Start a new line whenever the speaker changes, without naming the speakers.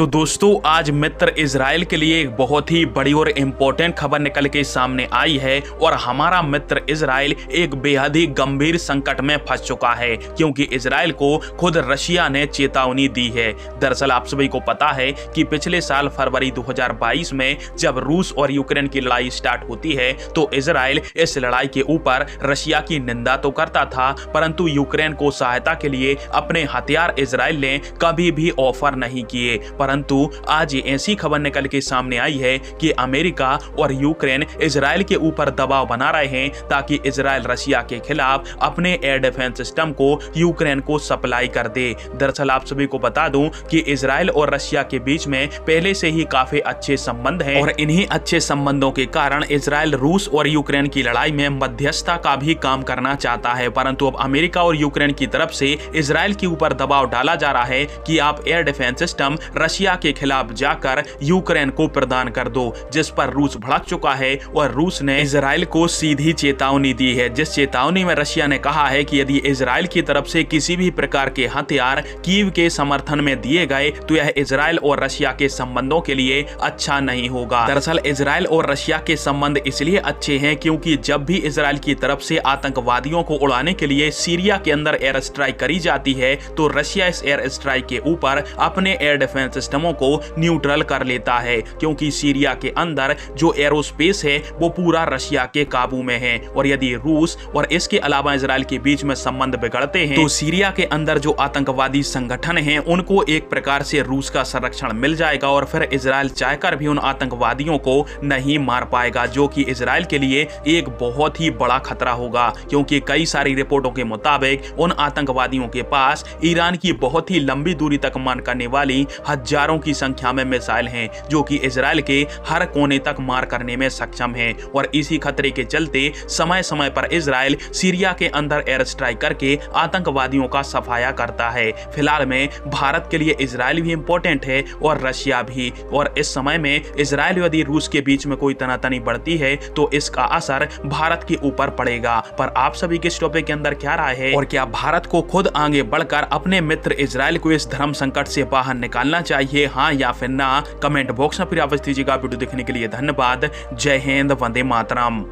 तो दोस्तों आज मित्र इजराइल के लिए एक बहुत ही बड़ी और इम्पोर्टेंट खबर निकल के सामने आई है और हमारा मित्र इजराइल एक बेहद ही गंभीर संकट में फंस चुका है क्योंकि इजराइल को खुद रशिया ने चेतावनी दी है। दरअसल आप सभी को पता है कि पिछले साल फरवरी 2022 में जब रूस और यूक्रेन की लड़ाई स्टार्ट होती है तो इजराइल इस लड़ाई के ऊपर रशिया की निंदा तो करता था, परंतु यूक्रेन को सहायता के लिए अपने हथियार इजराइल ने कभी भी ऑफर नहीं किए। परंतु आज ये ऐसी खबर निकल के सामने आई है कि अमेरिका और यूक्रेन इजराइल के ऊपर दबाव बना रहे हैं ताकि इजराइल रशिया के खिलाफ अपने एयर डिफेंस सिस्टम को यूक्रेन को सप्लाई कर दे। दरअसल आप सभी को बता दूं कि इजराइल और रशिया के बीच में पहले से ही काफी अच्छे संबंध हैं और इन्हीं अच्छे संबंधों के कारण इजराइल रूस और यूक्रेन की लड़ाई में मध्यस्थता का भी काम करना चाहता है। परंतु अब अमेरिका और यूक्रेन की तरफ से इजराइल के ऊपर दबाव डाला जा रहा है कि आप एयर डिफेंस सिस्टम रशिया के खिलाफ जाकर यूक्रेन को प्रदान कर दो, जिस पर रूस भड़क चुका है और रूस ने इजराइल को सीधी चेतावनी दी है। जिस चेतावनी में रशिया ने कहा है कि यदि इजराइल की तरफ से किसी भी प्रकार के हथियार कीव के समर्थन में दिए गए तो यह इजराइल और रशिया के संबंधों के लिए अच्छा नहीं होगा। दरअसल इजराइल और रशिया के संबंध इसलिए अच्छे हैं क्योंकि जब भी इजराइल की तरफ से आतंकवादियों को उड़ाने के लिए सीरिया के अंदर एयर स्ट्राइक करी जाती है तो रशिया इस एयर स्ट्राइक के ऊपर अपने एयर डिफेंस सिस्टमों को न्यूट्रल कर लेता है, क्योंकि सीरिया के अंदर जो एरोस्पेस है वो पूरा रशिया के काबू में है। और यदि रूस और इसके अलावा इजराइल के बीच में संबंध बिगड़ते हैं तो सीरिया के अंदर जो आतंकवादी संगठन हैं उनको एक प्रकार से रूस का संरक्षण मिल जाएगा और फिर इजराइल चाहकर भी उन आतंकवादियों को नहीं मार पाएगा, जो कि इजराइल के लिए एक बहुत ही बड़ा खतरा होगा। क्योंकि कई सारी रिपोर्टों के मुताबिक उन आतंकवादियों के पास ईरान की बहुत ही लंबी दूरी तक मान करने वाली हजारों की संख्या में मिसाइल हैं जो कि इजराइल के हर कोने तक मार करने में सक्षम हैं। और इसी खतरे के चलते समय समय पर इजराइल सीरिया के अंदर एयर स्ट्राइक करके आतंकवादियों का सफाया करता है। फिलहाल में भारत के लिए इजराइल भी इंपॉर्टेंट है और रशिया भी, और इस समय में इजराइल यदि रूस के बीच में कोई तनातनी बढ़ती है तो इसका असर भारत के ऊपर पड़ेगा। पर आप सभी के इस टॉपिक के अंदर क्या राय है और क्या भारत को खुद आगे बढ़कर अपने मित्र इजराइल को इस धर्म संकट से बाहर निकालना चाहिए, हाँ या फिर ना? कमेंट बॉक्स में फिर आप दीजिएगा। वीडियो देखने के लिए धन्यवाद। जय हिंद, वंदे मातरम।